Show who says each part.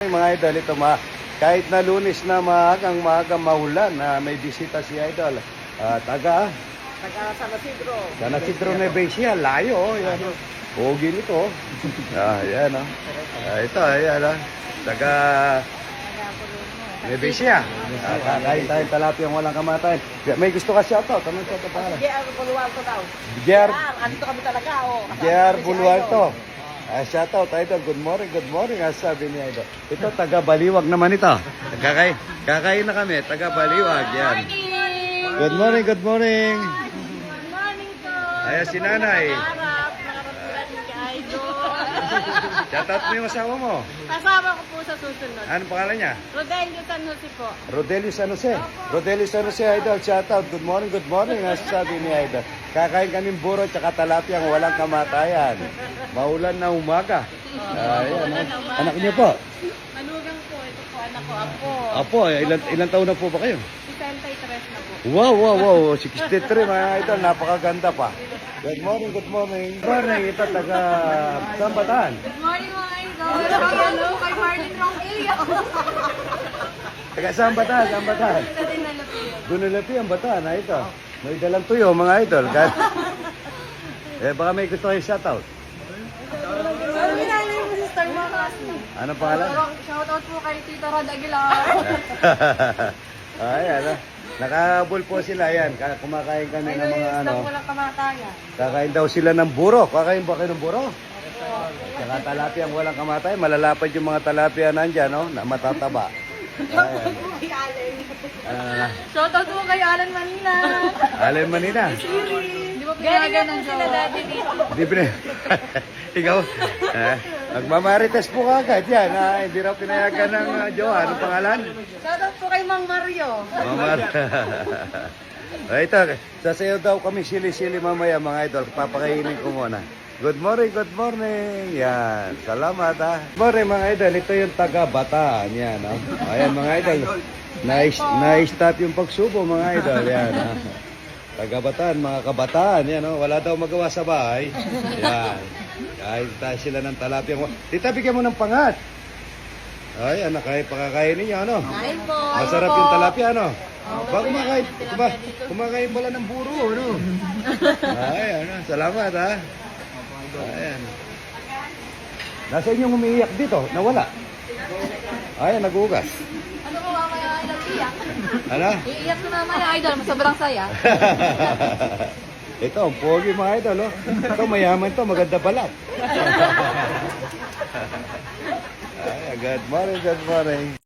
Speaker 1: Mga idol, ito kahit na Lunes na maagang maulan na may bisita si idol. Taga
Speaker 2: San Isidro.
Speaker 1: San Isidro Nueva Ecija, layo oh, yan. Pogi nito. Yan oh. Ito, ayan oh. Taga Nueva Ecija. Kakain tayong talapiyang walang kamatayan. May gusto ka shoutout? Anong shoutout pangalan?
Speaker 2: JR Bulualto daw.
Speaker 1: JR
Speaker 2: Andito kami talaga oh.
Speaker 1: JR Bulualto. Shoutout idol, good morning, sabi ni idol. Ito, taga Baliwag naman ito. Kakain na kami, taga Baliwag, yan. Good morning.
Speaker 2: Good morning po.
Speaker 1: Ayan si nanay.
Speaker 2: Harap, nakarating kay Idol.
Speaker 1: Shoutout mo yung asawa mo.
Speaker 2: Kasama ko po sa susunod.
Speaker 1: Anong pangalan niya?
Speaker 2: Rodelio San Jose po.
Speaker 1: Rodelio San Jose. Rodelio San Jose, idol, shoutout. Good morning, sabi ni idol. Kakain kaming buro tsaka talapiyang walang kamatayan. Maulan na umaga. Ayan, anak niyo po?
Speaker 2: Manugang po. Ito po, anak ko, Apo.
Speaker 1: Apo, ilan taon na po ba kayo?
Speaker 2: 63 na po.
Speaker 1: Wow. 63 mga idol, napakaganda pa. Good morning. Ito taga Sambataan.
Speaker 2: Good morning mga Idol. Hello kay Marlon Ronquillo.
Speaker 1: Taga Sambataan. Gunulapi ang bataan, ito. May dalang tuyo mga idol. Baka may gusto kayo shoutout.
Speaker 2: Pinalay mo si Star Makas.
Speaker 1: Anong pangalan?
Speaker 2: Shoutout po kay Tito Rod Aguilar.
Speaker 1: Ayan. Nakahabol po sila, yan. Kumakain kami ng mga ano.
Speaker 2: Walang kamatayan.
Speaker 1: Kakain daw sila ng buro. Kakain ba kayo ng buro? Saka talapia ang walang kamatay. Malalapad yung mga talapia nandyan, no? Na matataba. Ayan.
Speaker 2: Shoutout po kay Alan Manina.
Speaker 1: Alin Manina.
Speaker 2: Di ba pinayagan ng sila dati dito?
Speaker 1: Hindi Ikaw, magmamarites po kagad yan. Hindi raw pinayagan ng jowa. Anong pangalan?
Speaker 2: Shoutout po kay Mang Mario.
Speaker 1: Mamar. Ito, sasayaw daw kami sili-sili mamaya mga idol. Papakainin ko muna. Good morning. Yan. Salamat ha. Good morning mga idol. Ito yung taga Bataan. Yan. Ayan mga idol. Na-stop yung pagsubo mga idol. Yan. Taga Bataan, mga kabataan. Yan. Wala daw magawa sa bahay. Yan. Kahit tayo sila ng talapia. Tita, bigyan mo ng pangat. Ay, pakakainin niyo, ano?
Speaker 2: Kain po.
Speaker 1: Masarap yung talapia, ano? Ba, kumakain pala ng buro, ano? Ay, salamat, ha? Ayan. Nasa inyong umiiyak dito? Nawala? Ayan, nagugas.
Speaker 2: Ano ko mamaya Idol? Iyak.
Speaker 1: Ano?
Speaker 2: Iiyak ko na mamaya Idol. Sobrang saya.
Speaker 1: Ito, ang pogi mga idol, oh. Ito, mayaman to, maganda balat. Ay, good morning.